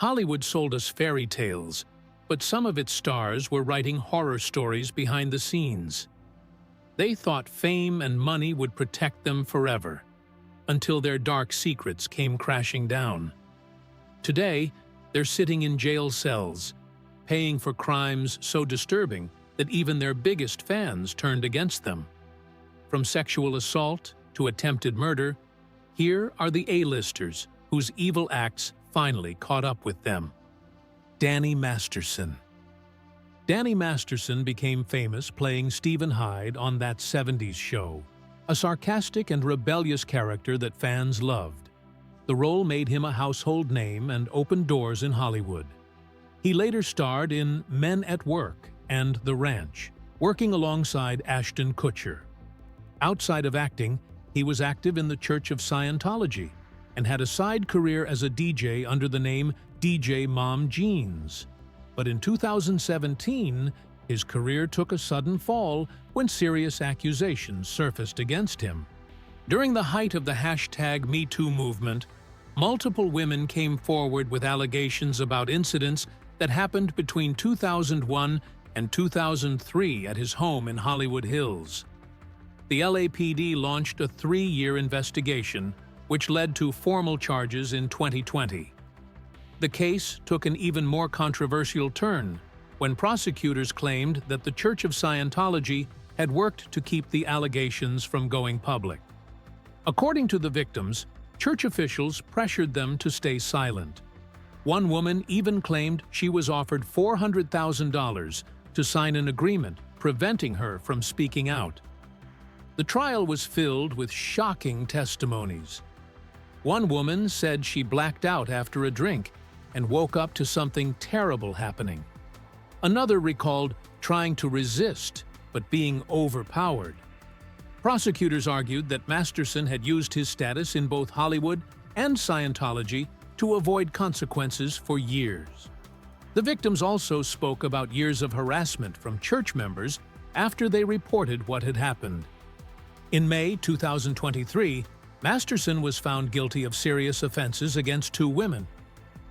Hollywood sold us fairy tales, but some of its stars were writing horror stories behind the scenes. They thought fame and money would protect them forever, until their dark secrets came crashing down. Today, they're sitting in jail cells, paying for crimes so disturbing that even their biggest fans turned against them. From sexual assault to attempted murder, here are the A-listers whose evil acts finally caught up with them. Danny Masterson. Danny Masterson became famous playing Stephen Hyde on That 70s Show, a sarcastic and rebellious character that fans loved. The role made him a household name and opened doors in Hollywood. He later starred in Men at Work and The Ranch, working alongside Ashton Kutcher. Outside of acting, he was active in the Church of Scientology and had a side career as a DJ under the name DJ Mom Jeans. But in 2017, his career took a sudden fall when serious accusations surfaced against him. During the height of the #MeToo movement, multiple women came forward with allegations about incidents that happened between 2001 and 2003 at his home in Hollywood Hills. The LAPD launched a 3-year investigation, which led to formal charges in 2020. The case took an even more controversial turn when prosecutors claimed that the Church of Scientology had worked to keep the allegations from going public. According to the victims, church officials pressured them to stay silent. One woman even claimed she was offered $400,000 to sign an agreement preventing her from speaking out. The trial was filled with shocking testimonies. One woman said she blacked out after a drink and woke up to something terrible happening. Another recalled trying to resist but being overpowered. Prosecutors argued that Masterson had used his status in both Hollywood and Scientology to avoid consequences for years. The victims also spoke about years of harassment from church members after they reported what had happened. In May 2023, Masterson was found guilty of serious offenses against 2 women.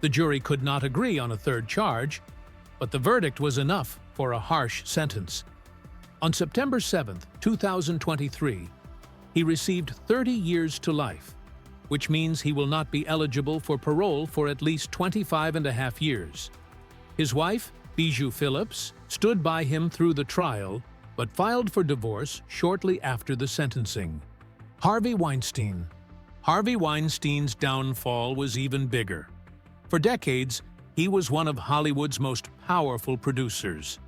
The jury could not agree on a third charge, but the verdict was enough for a harsh sentence. On September 7, 2023, he received 30 years to life, which means he will not be eligible for parole for at least 25.5 years. His wife, Bijou Phillips, stood by him through the trial, but filed for divorce shortly after the sentencing. Harvey Weinstein. Harvey Weinstein's downfall was even bigger. For decades, he was one of Hollywood's most powerful producers.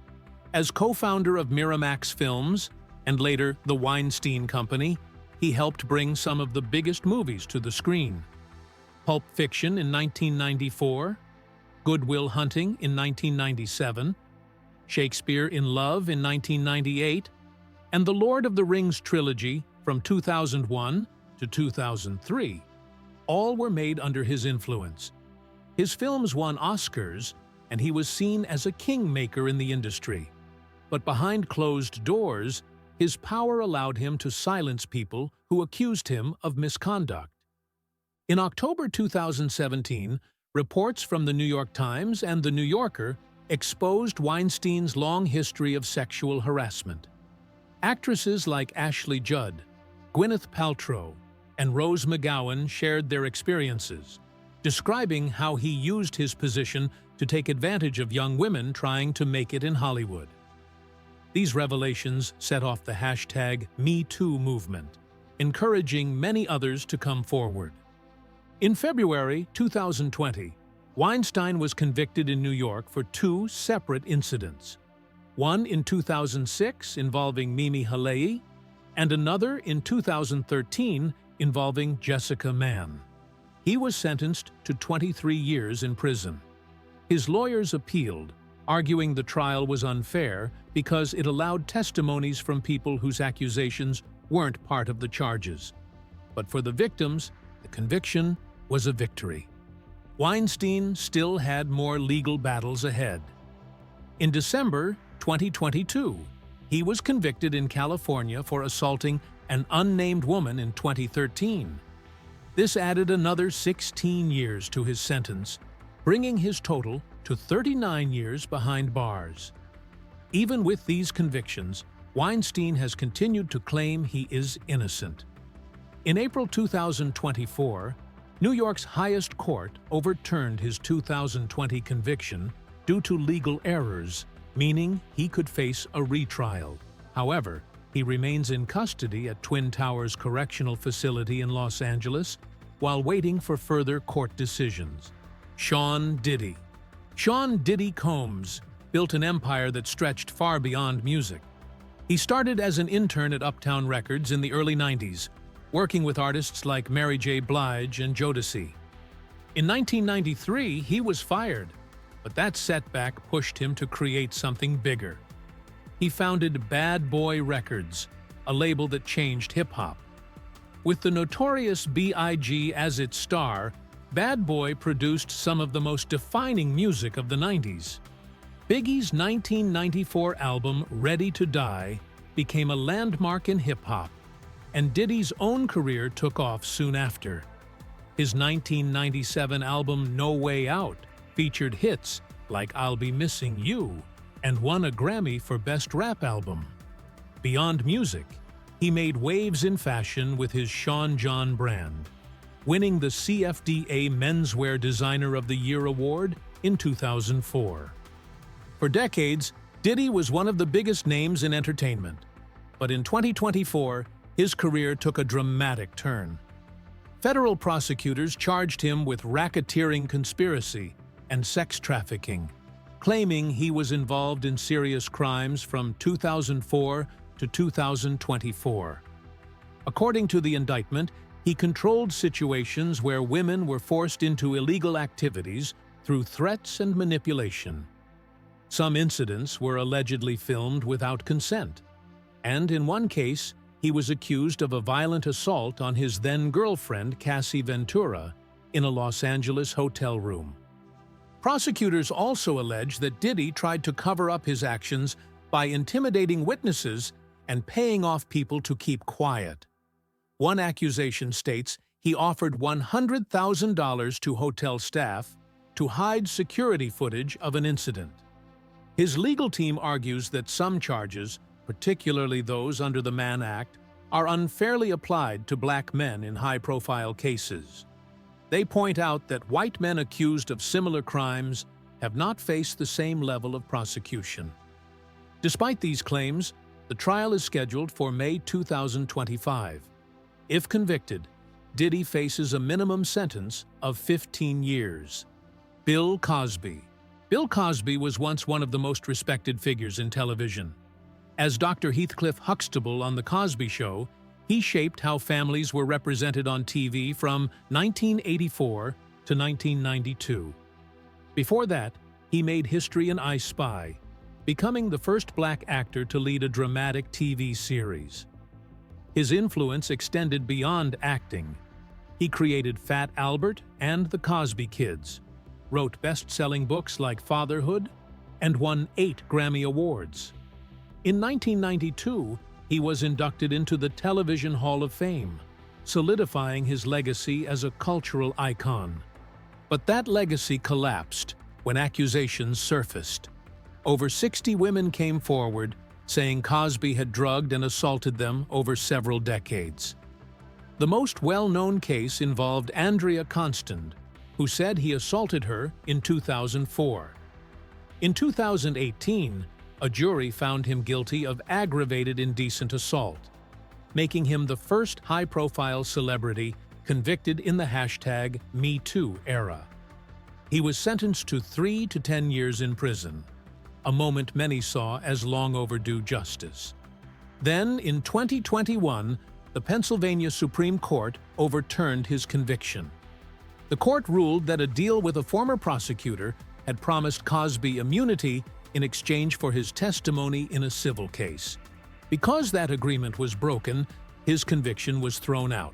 As co-founder of Miramax Films, and later the Weinstein Company, he helped bring some of the biggest movies to the screen. Pulp Fiction in 1994, Good Will Hunting in 1997, Shakespeare in Love in 1998, and the Lord of the Rings trilogy from 2001 to 2003. All were made under his influence. His films won Oscars, and he was seen as a kingmaker in the industry. But behind closed doors, his power allowed him to silence people who accused him of misconduct. In October 2017, reports from the New York Times and the New Yorker exposed Weinstein's long history of sexual harassment. Actresses like Ashley Judd, Gwyneth Paltrow, and Rose McGowan shared their experiences, describing how he used his position to take advantage of young women trying to make it in Hollywood. These revelations set off the #MeToo movement, encouraging many others to come forward. In February 2020, Weinstein was convicted in New York for 2 separate incidents. One in 2006 involving Mimi Halei, and another in 2013 involving Jessica Mann. He was sentenced to 23 years in prison. His lawyers appealed, arguing the trial was unfair because it allowed testimonies from people whose accusations weren't part of the charges. But for the victims, the conviction was a victory. Weinstein still had more legal battles ahead. In December 2022, he was convicted in California for assaulting an unnamed woman in 2013. This added another 16 years to his sentence, bringing his total to 39 years behind bars. Even with these convictions, Weinstein has continued to claim he is innocent. In April 2024, New York's highest court overturned his 2020 conviction due to legal errors, meaning he could face a retrial. However, he remains in custody at Twin Towers Correctional Facility in Los Angeles while waiting for further court decisions. Sean Diddy. Sean Diddy Combs built an empire that stretched far beyond music. He started as an intern at Uptown Records in the early 90s, working with artists like Mary J. Blige and Jodeci. In 1993, he was fired, but that setback pushed him to create something bigger. He founded Bad Boy Records, a label that changed hip-hop. With the notorious B.I.G. as its star, Bad Boy produced some of the most defining music of the 90s. Biggie's 1994 album, Ready to Die, became a landmark in hip-hop, and Diddy's own career took off soon after. His 1997 album, No Way Out, featured hits like I'll Be Missing You and won a Grammy for Best Rap Album. Beyond music, he made waves in fashion with his Sean John brand, winning the CFDA Menswear Designer of the Year award in 2004. For decades, Diddy was one of the biggest names in entertainment, but in 2024, his career took a dramatic turn. Federal prosecutors charged him with racketeering conspiracy and sex trafficking, claiming he was involved in serious crimes from 2004 to 2024. According to the indictment, he controlled situations where women were forced into illegal activities through threats and manipulation. Some incidents were allegedly filmed without consent, and in one case, he was accused of a violent assault on his then-girlfriend Cassie Ventura in a Los Angeles hotel room. Prosecutors also allege that Diddy tried to cover up his actions by intimidating witnesses and paying off people to keep quiet. One accusation states he offered $100,000 to hotel staff to hide security footage of an incident. His legal team argues that some charges, particularly those under the Mann Act, are unfairly applied to black men in high-profile cases. They point out that white men accused of similar crimes have not faced the same level of prosecution. Despite these claims, the trial is scheduled for May 2025. If convicted, Diddy faces a minimum sentence of 15 years. Bill Cosby. Bill Cosby was once one of the most respected figures in television. As Dr. Heathcliff Huxtable on The Cosby Show, he shaped how families were represented on TV from 1984 to 1992. Before that, he made history in I Spy, becoming the first black actor to lead a dramatic TV series. His influence extended beyond acting. He created Fat Albert and The Cosby Kids, wrote best-selling books like Fatherhood, and won 8 Grammy Awards. In 1992, he was inducted into the Television Hall of Fame, solidifying his legacy as a cultural icon. But that legacy collapsed when accusations surfaced. Over 60 women came forward, saying Cosby had drugged and assaulted them over several decades. The most well-known case involved Andrea Constand, who said he assaulted her in 2004. In 2018, a jury found him guilty of aggravated indecent assault, making him the first high-profile celebrity convicted in the #MeToo era. He was sentenced to 3 to 10 years in prison, a moment many saw as long overdue justice. Then, in 2021, the Pennsylvania Supreme Court overturned his conviction. The court ruled that a deal with a former prosecutor had promised Cosby immunity in exchange for his testimony in a civil case. Because that agreement was broken, his conviction was thrown out,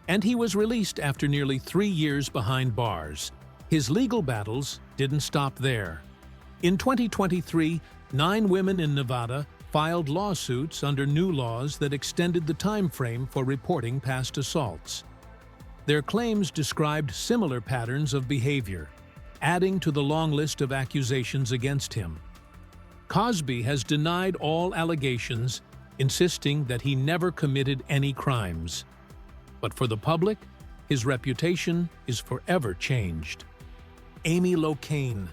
and he was released after nearly 3 years behind bars. His legal battles didn't stop there. In 2023, 9 women in Nevada filed lawsuits under new laws that extended the time frame for reporting past assaults. Their claims described similar patterns of behavior. adding to the long list of accusations against him. Cosby has denied all allegations, insisting that he never committed any crimes. But for the public, his reputation is forever changed. Amy Locane.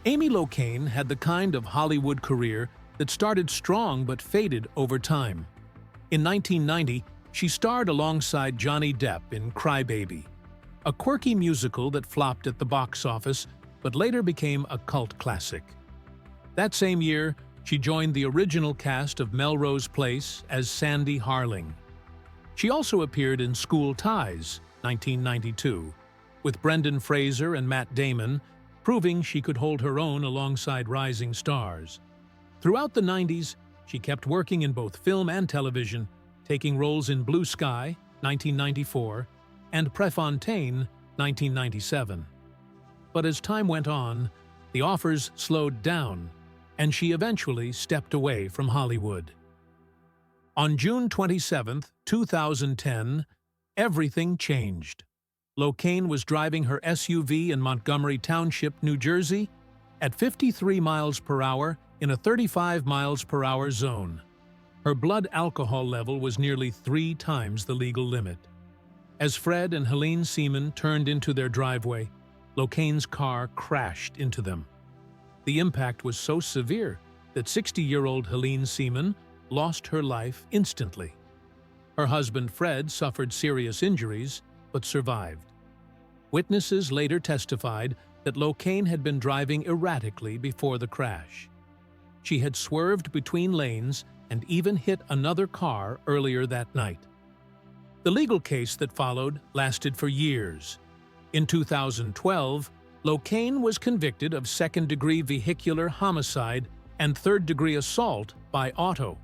Amy Locane had the kind of Hollywood career that started strong but faded over time. In 1990, she starred alongside Johnny Depp in Cry Baby, a quirky musical that flopped at the box office but later became a cult classic. That same year, she joined the original cast of Melrose Place as Sandy Harling. She also appeared in School Ties, 1992, with Brendan Fraser and Matt Damon, proving she could hold her own alongside rising stars. Throughout the 90s, she kept working in both film and television, taking roles in Blue Sky, 1994, and Prefontaine, 1997. But as time went on, the offers slowed down, and she eventually stepped away from Hollywood. On June 27, 2010, everything changed. Locane was driving her SUV in Montgomery Township, New Jersey, at 53 miles per hour in a 35 miles per hour zone. Her blood alcohol level was nearly 3 times the legal limit. As Fred and Helene Seaman turned into their driveway, Locane's car crashed into them. The impact was so severe that 60-year-old Helene Seaman lost her life instantly. Her husband Fred suffered serious injuries, but survived. Witnesses later testified that Locane had been driving erratically before the crash. She had swerved between lanes and even hit another car earlier that night. The legal case that followed lasted for years. In 2012, Locane was convicted of second-degree vehicular homicide and third-degree assault by auto.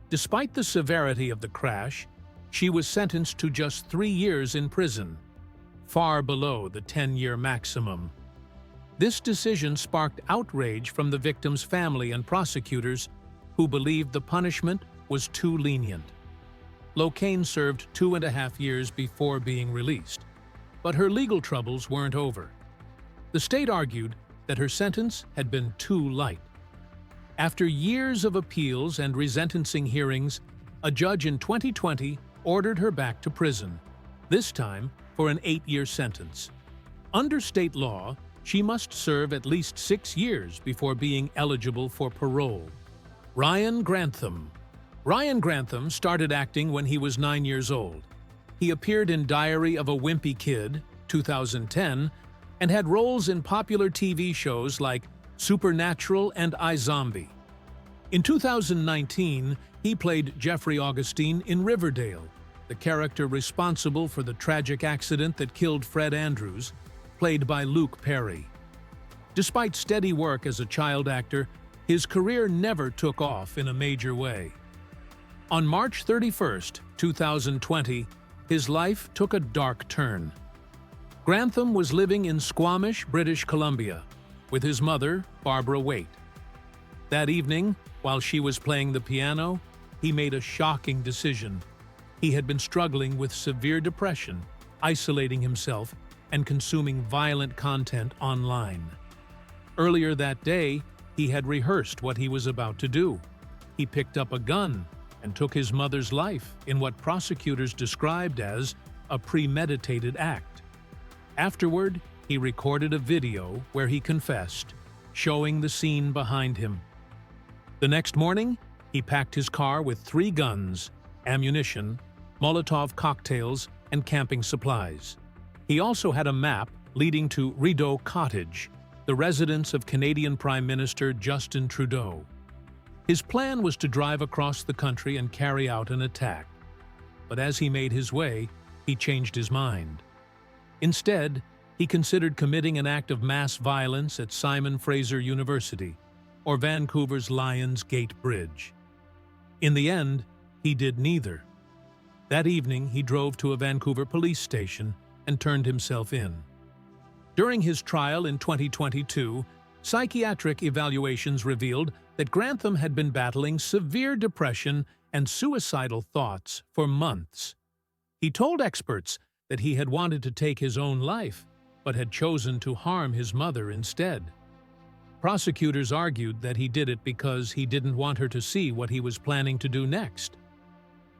Despite the severity of the crash, she was sentenced to just 3 years in prison, far below the 10-year maximum. This decision sparked outrage from the victim's family and prosecutors, who believed the punishment was too lenient. Locane served 2.5 years before being released, but her legal troubles weren't over. The state argued that her sentence had been too light. After years of appeals and resentencing hearings, a judge in 2020 ordered her back to prison, this time for an 8-year sentence. Under state law, she must serve at least 6 years before being eligible for parole. Ryan Grantham. Ryan Grantham started acting when he was 9 years old. He appeared in Diary of a Wimpy Kid, 2010, and had roles in popular TV shows like Supernatural and iZombie. In 2019, he played Jeffrey Augustine in Riverdale, the character responsible for the tragic accident that killed Fred Andrews, played by Luke Perry. Despite steady work as a child actor, his career never took off in a major way. On March 31, 2020, his life took a dark turn. Grantham was living in Squamish, British Columbia, with his mother, Barbara Waite. That evening, while she was playing the piano, he made a shocking decision. He had been struggling with severe depression, isolating himself, and consuming violent content online. Earlier that day, he had rehearsed what he was about to do. He picked up a gun and took his mother's life in what prosecutors described as a premeditated act. Afterward, he recorded a video where he confessed, showing the scene behind him. The next morning, he packed his car with 3 guns, ammunition, Molotov cocktails, and camping supplies. He also had a map leading to Rideau Cottage, the residence of Canadian Prime Minister Justin Trudeau. His plan was to drive across the country and carry out an attack. But as he made his way, he changed his mind. Instead, he considered committing an act of mass violence at Simon Fraser University, or Vancouver's Lions Gate Bridge. In the end, he did neither. That evening, he drove to a Vancouver police station and turned himself in. During his trial in 2022, psychiatric evaluations revealed that Grantham had been battling severe depression and suicidal thoughts for months. He told experts that he had wanted to take his own life, but had chosen to harm his mother instead. Prosecutors argued that he did it because he didn't want her to see what he was planning to do next.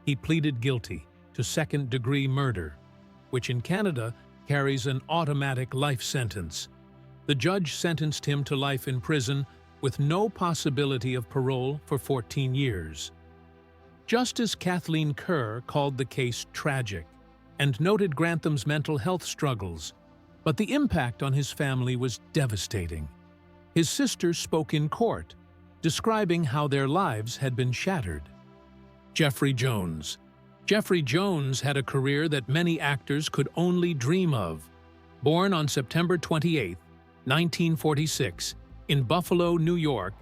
He pleaded guilty to second-degree murder, which in Canada carries an automatic life sentence. The judge sentenced him to life in prison with no possibility of parole for 14 years. Justice Kathleen Kerr called the case tragic and noted Grantham's mental health struggles, but the impact on his family was devastating. His sister spoke in court, describing how their lives had been shattered. Jeffrey Jones. Jeffrey Jones had a career that many actors could only dream of. Born on September 28, 1946, in Buffalo, New York,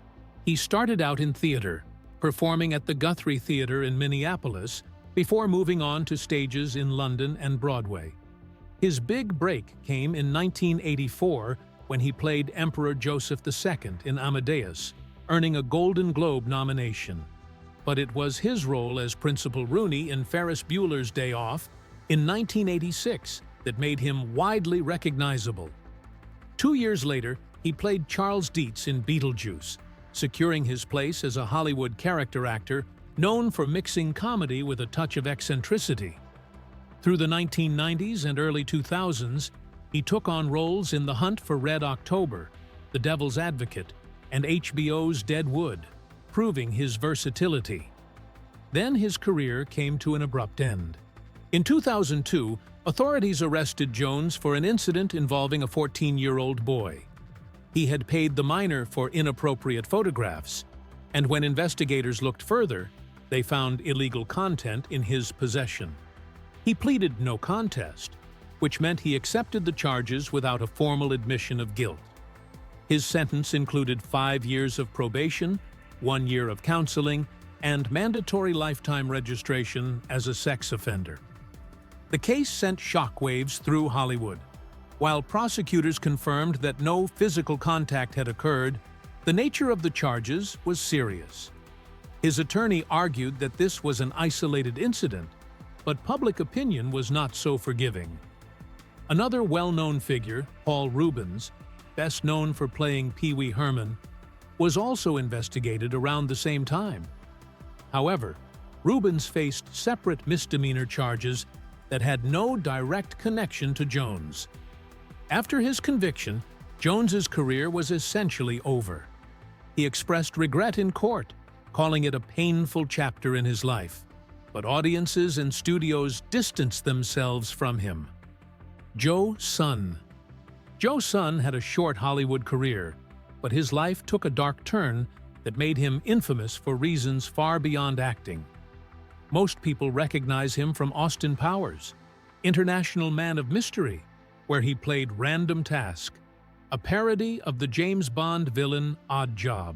he started out in theater, performing at the Guthrie Theater in Minneapolis before moving on to stages in London and Broadway. His big break came in 1984 when he played Emperor Joseph II in Amadeus, earning a Golden Globe nomination. But it was his role as Principal Rooney in Ferris Bueller's Day Off in 1986 that made him widely recognizable. 2 years later, he played Charles Dietz in Beetlejuice, securing his place as a Hollywood character actor known for mixing comedy with a touch of eccentricity. Through the 1990s and early 2000s, he took on roles in The Hunt for Red October, The Devil's Advocate, and HBO's Dead Wood, proving his versatility. Then his career came to an abrupt end. In 2002, authorities arrested Jones for an incident involving a 14-year-old boy. He had paid the minor for inappropriate photographs, and when investigators looked further, they found illegal content in his possession. He pleaded no contest, which meant he accepted the charges without a formal admission of guilt. His sentence included 5 years of probation, 1 year of counseling, and mandatory lifetime registration as a sex offender. The case sent shockwaves through Hollywood. While prosecutors confirmed that no physical contact had occurred, the nature of the charges was serious. His attorney argued that this was an isolated incident, but public opinion was not so forgiving. Another well-known figure, Paul Reubens, best known for playing Pee Wee Herman, was also investigated around the same time. However, Reubens faced separate misdemeanor charges that had no direct connection to Jones. After his conviction, Jones's career was essentially over. He expressed regret in court, calling it a painful chapter in his life, but audiences and studios distanced themselves from him. Joe Sun. Joe Sun had a short Hollywood career, but his life took a dark turn that made him infamous for reasons far beyond acting. Most people recognize him from Austin Powers, International Man of Mystery, where he played Random Task, a parody of the James Bond villain Odd Job.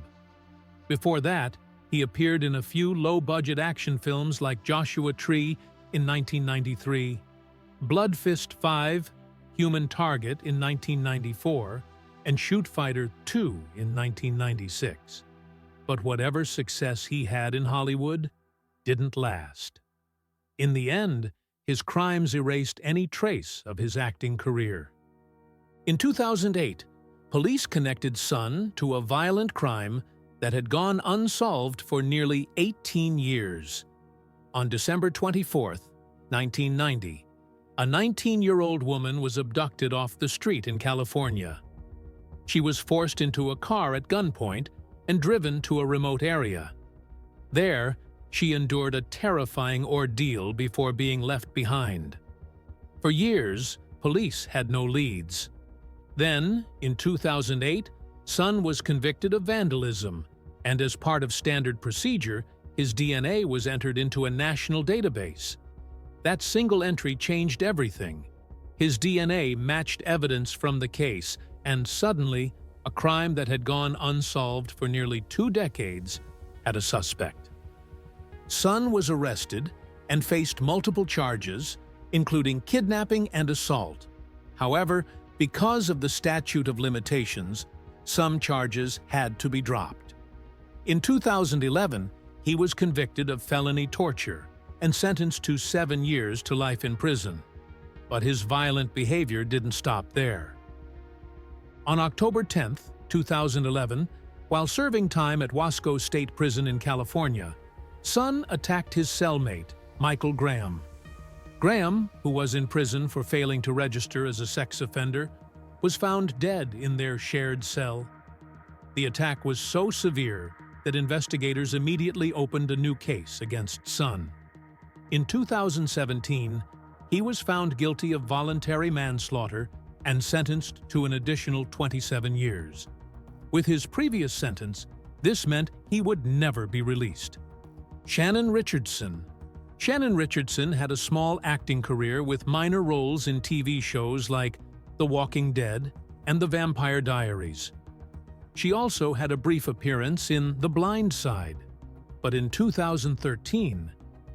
Before that, he appeared in a few low-budget action films like Joshua Tree in 1993, Blood Fist 5, Human Target in 1994, and Shoot Fighter 2 in 1996. But whatever success he had in Hollywood didn't last. In the end, his crimes erased any trace of his acting career. In 2008, police connected Sun to a violent crime that had gone unsolved for nearly 18 years. On December 24, 1990, a 19-year-old woman was abducted off the street in California. She was forced into a car at gunpoint and driven to a remote area. There, she endured a terrifying ordeal before being left behind. For years, police had no leads. Then, in 2008, Sun was convicted of vandalism, and as part of standard procedure, his DNA was entered into a national database. That single entry changed everything. His DNA matched evidence from the case, and suddenly, a crime that had gone unsolved for nearly 2 decades had a suspect. Sun was arrested and faced multiple charges, including kidnapping and assault. However, because of the statute of limitations, some charges had to be dropped. In 2011, he was convicted of felony torture and sentenced to 7 years to life in prison. But his violent behavior didn't stop there. On October 10, 2011, while serving time at Wasco State Prison in California, Sun attacked his cellmate, Michael Graham. Graham, who was in prison for failing to register as a sex offender, was found dead in their shared cell. The attack was so severe that investigators immediately opened a new case against Sun. In 2017, he was found guilty of voluntary manslaughter and sentenced to an additional 27 years. With his previous sentence, this meant he would never be released. Shannon Richardson. Shannon Richardson had a small acting career with minor roles in TV shows like The Walking Dead and The Vampire Diaries. She also had a brief appearance in The Blind Side, but in 2013,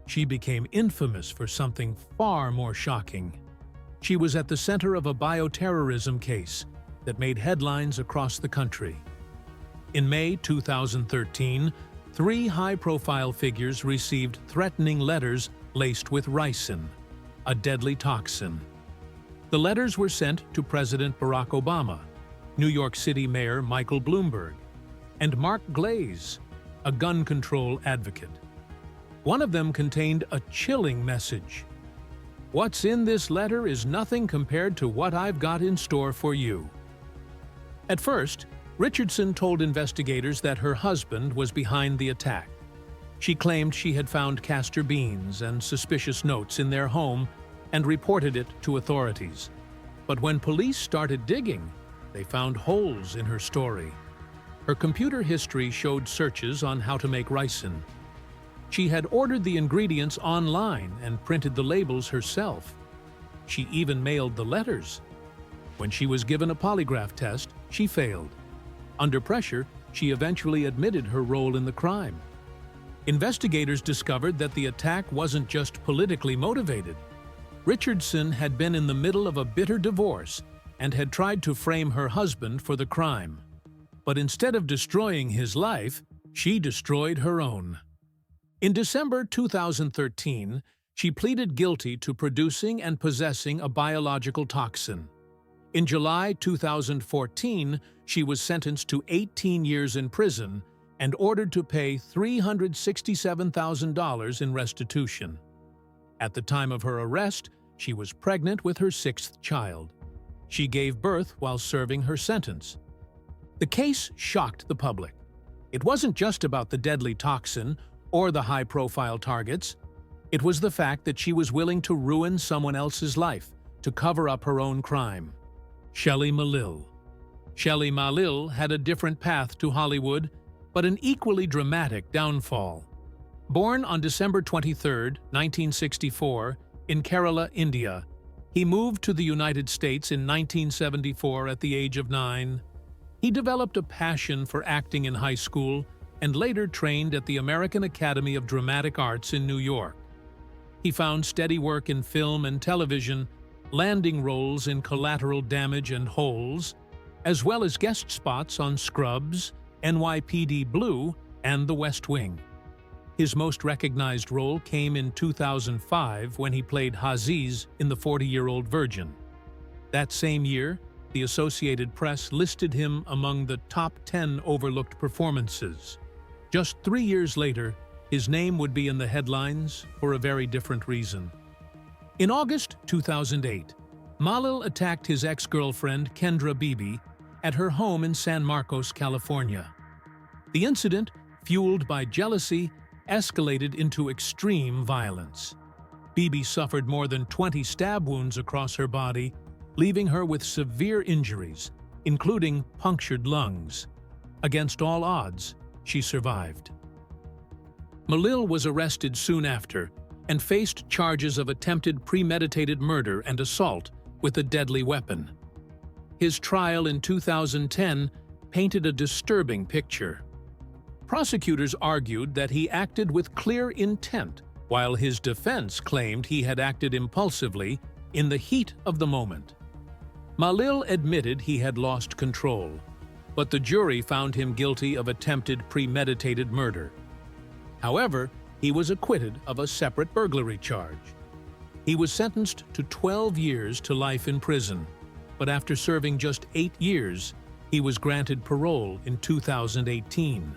she became infamous for something far more shocking. She was at the center of a bioterrorism case that made headlines across the country. In May 2013, 3 high-profile figures received threatening letters laced with ricin, a deadly toxin. The letters were sent to President Barack Obama, New York City Mayor Michael Bloomberg, and Mark Glaze, a gun control advocate. One of them contained a chilling message. "What's in this letter is nothing compared to what I've got in store for you." At first, Richardson told investigators that her husband was behind the attack. She claimed she had found castor beans and suspicious notes in their home and reported it to authorities. But when police started digging, they found holes in her story. Her computer history showed searches on how to make ricin. She had ordered the ingredients online and printed the labels herself. She even mailed the letters. When she was given a polygraph test, she failed. Under pressure, she eventually admitted her role in the crime. Investigators discovered that the attack wasn't just politically motivated. Richardson had been in the middle of a bitter divorce and had tried to frame her husband for the crime. But instead of destroying his life, she destroyed her own. In December 2013, she pleaded guilty to producing and possessing a biological toxin. In July 2014, she was sentenced to 18 years in prison and ordered to pay $367,000 in restitution. At the time of her arrest, she was pregnant with her 6th child. She gave birth while serving her sentence. The case shocked the public. It wasn't just about the deadly toxin or the high-profile targets. It was the fact that she was willing to ruin someone else's life to cover up her own crime. Shelley Malil. Shelley Malil had a different path to Hollywood, but an equally dramatic downfall. Born on December 23, 1964, in Kerala, India, he moved to the United States in 1974 at the age of 9. He developed a passion for acting in high school and later trained at the American Academy of Dramatic Arts in New York. He found steady work in film and television, landing roles in Collateral Damage and Holes, as well as guest spots on Scrubs, NYPD Blue, and The West Wing. His most recognized role came in 2005 when he played Haziz in The 40-Year-Old Virgin. That same year, the Associated Press listed him among the top 10 overlooked performances. Just 3 years later, his name would be in the headlines for a very different reason. In August 2008, Malil attacked his ex-girlfriend Kendra Beebe at her home in San Marcos, California. The incident, fueled by jealousy, escalated into extreme violence. Beebe suffered more than 20 stab wounds across her body, leaving her with severe injuries, including punctured lungs. Against all odds, she survived. Malil was arrested soon after and faced charges of attempted premeditated murder and assault with a deadly weapon. His trial in 2010 painted a disturbing picture. Prosecutors argued that he acted with clear intent, while his defense claimed he had acted impulsively in the heat of the moment. Malil admitted he had lost control, but the jury found him guilty of attempted premeditated murder. However, he was acquitted of a separate burglary charge. He was sentenced to 12 years to life in prison, but after serving just 8 years, He was granted parole in 2018.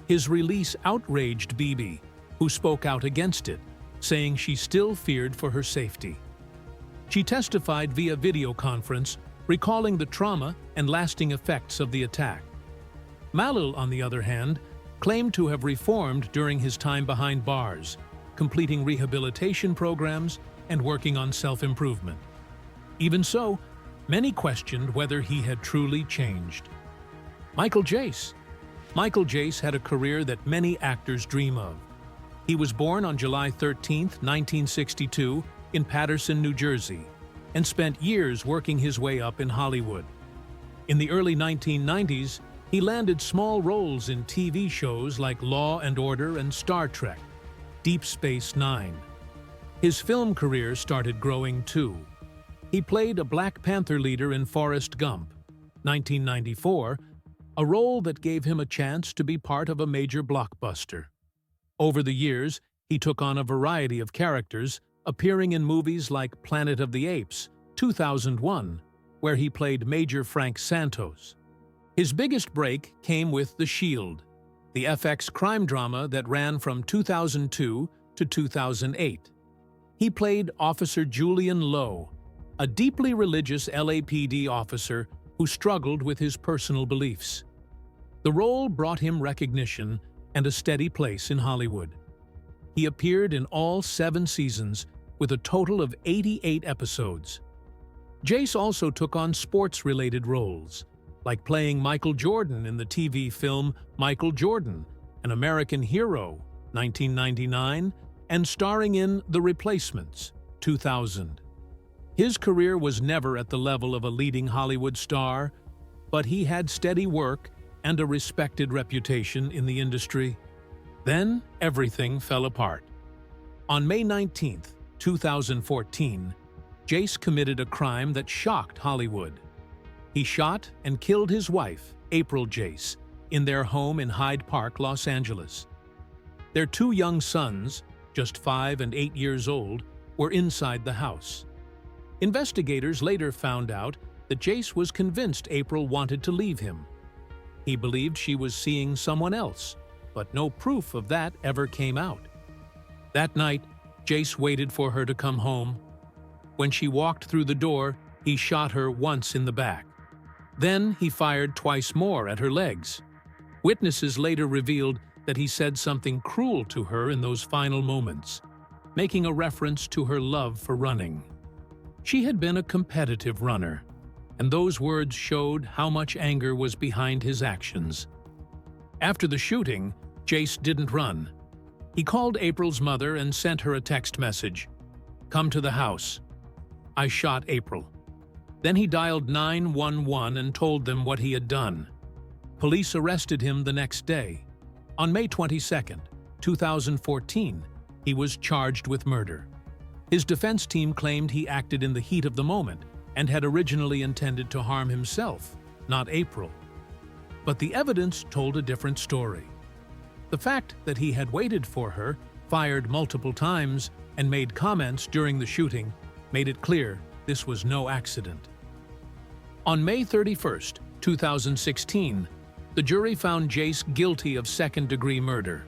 His release outraged Bibi, who spoke out against it, saying she still feared for her safety. She testified via video conference, recalling the trauma and lasting effects of the attack. Malil, on the other hand, claimed to have reformed during his time behind bars, completing rehabilitation programs and working on self-improvement. Even so, many questioned whether he had truly changed. Michael Jace. Michael Jace had a career that many actors dream of. He was born on July 13, 1962, in Paterson, New Jersey, and spent years working his way up in Hollywood. In the early 1990s, he landed small roles in TV shows like Law and Order and Star Trek, Deep Space Nine. His film career started growing too. He played a Black Panther leader in Forrest Gump, 1994, a role that gave him a chance to be part of a major blockbuster. Over the years, he took on a variety of characters, appearing in movies like Planet of the Apes, 2001, where he played Major Frank Santos. His biggest break came with The Shield, the FX crime drama that ran from 2002 to 2008. He played Officer Julian Lowe, a deeply religious LAPD officer who struggled with his personal beliefs. The role brought him recognition and a steady place in Hollywood. He appeared in all 7 seasons with a total of 88 episodes. Jace also took on sports-related roles, like playing Michael Jordan in the TV film Michael Jordan, An American Hero, 1999, and starring in The Replacements, 2000. His career was never at the level of a leading Hollywood star, but he had steady work and a respected reputation in the industry. Then, everything fell apart. On May 19, 2014, Jace committed a crime that shocked Hollywood. He shot and killed his wife, April Jace, in their home in Hyde Park, Los Angeles. Their 2 young sons, just 5 and 8 years old, were inside the house. Investigators later found out that Jace was convinced April wanted to leave him. He believed she was seeing someone else, but no proof of that ever came out. That night, Jace waited for her to come home. When she walked through the door, he shot her once in the back. Then he fired twice more at her legs. Witnesses later revealed that he said something cruel to her in those final moments, making a reference to her love for running. She had been a competitive runner, and those words showed how much anger was behind his actions. After the shooting, Jace didn't run. He called April's mother and sent her a text message. "Come to the house. I shot April." Then he dialed 911 and told them what he had done. Police arrested him the next day. On May 22, 2014, he was charged with murder. His defense team claimed he acted in the heat of the moment and had originally intended to harm himself, not April. But the evidence told a different story. The fact that he had waited for her, fired multiple times, and made comments during the shooting made it clear this was no accident. On May 31, 2016, the jury found Jace guilty of second-degree murder.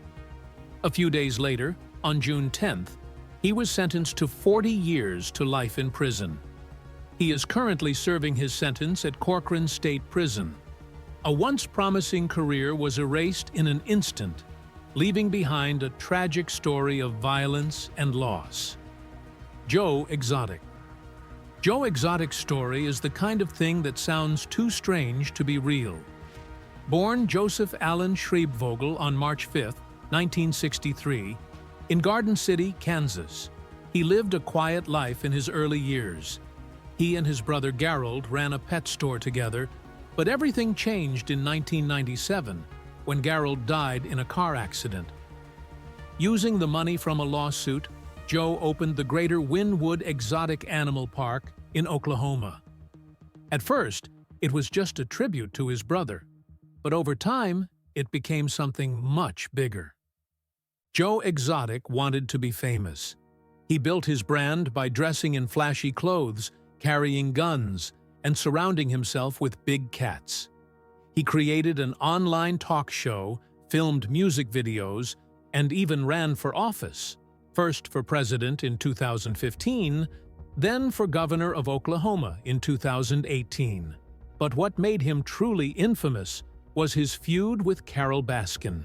A few days later, on June 10th, he was sentenced to 40 years to life in prison. He is currently serving his sentence at Corcoran State Prison. A once promising career was erased in an instant, leaving behind a tragic story of violence and loss. Joe Exotic. Joe Exotic's story is the kind of thing that sounds too strange to be real. Born Joseph Allen Schriebvogel on March 5, 1963, in Garden City, Kansas, he lived a quiet life in his early years. He and his brother Gerald ran a pet store together, but everything changed in 1997 when Gerald died in a car accident. Using the money from a lawsuit, Joe opened the Greater Wynwood Exotic Animal Park in Oklahoma. At first, it was just a tribute to his brother, but over time, it became something much bigger. Joe Exotic wanted to be famous. He built his brand by dressing in flashy clothes, carrying guns, and surrounding himself with big cats. He created an online talk show, filmed music videos, and even ran for office, first for president in 2015, then for governor of Oklahoma in 2018. But what made him truly infamous was his feud with Carole Baskin.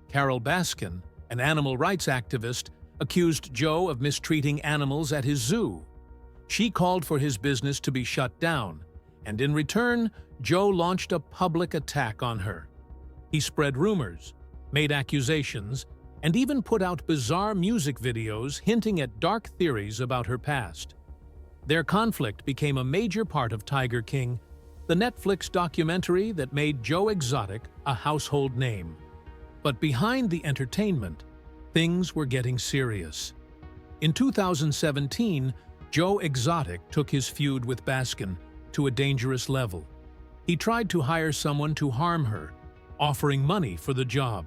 Carole Baskin, an animal rights activist, accused Joe of mistreating animals at his zoo. She called for his business to be shut down, and in return, Joe launched a public attack on her. He spread rumors, made accusations, and even put out bizarre music videos hinting at dark theories about her past. Their conflict became a major part of Tiger King, the Netflix documentary that made Joe Exotic a household name. But behind the entertainment, things were getting serious. In 2017, Joe Exotic took his feud with Baskin to a dangerous level. He tried to hire someone to harm her, offering money for the job.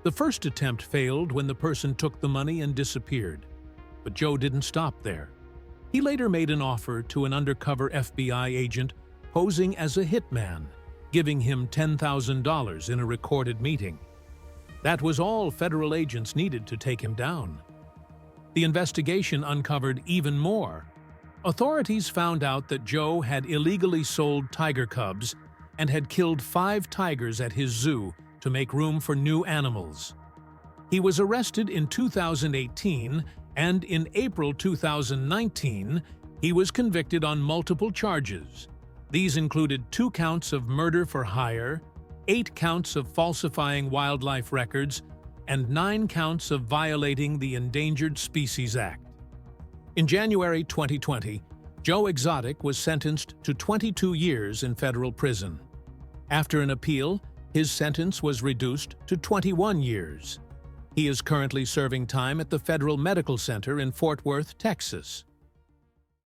The first attempt failed when the person took the money and disappeared. But Joe didn't stop there. He later made an offer to an undercover FBI agent posing as a hitman, giving him $10,000 in a recorded meeting. That was all federal agents needed to take him down. The investigation uncovered even more. Authorities found out that Joe had illegally sold tiger cubs and had killed 5 tigers at his zoo to make room for new animals. He was arrested in 2018, and in April 2019, he was convicted on multiple charges. These included 2 counts of murder for hire, 8 counts of falsifying wildlife records, and 9 counts of violating the Endangered Species Act. In January 2020, Joe Exotic was sentenced to 22 years in federal prison. After an appeal, his sentence was reduced to 21 years. He is currently serving time at the Federal Medical Center in Fort Worth, Texas.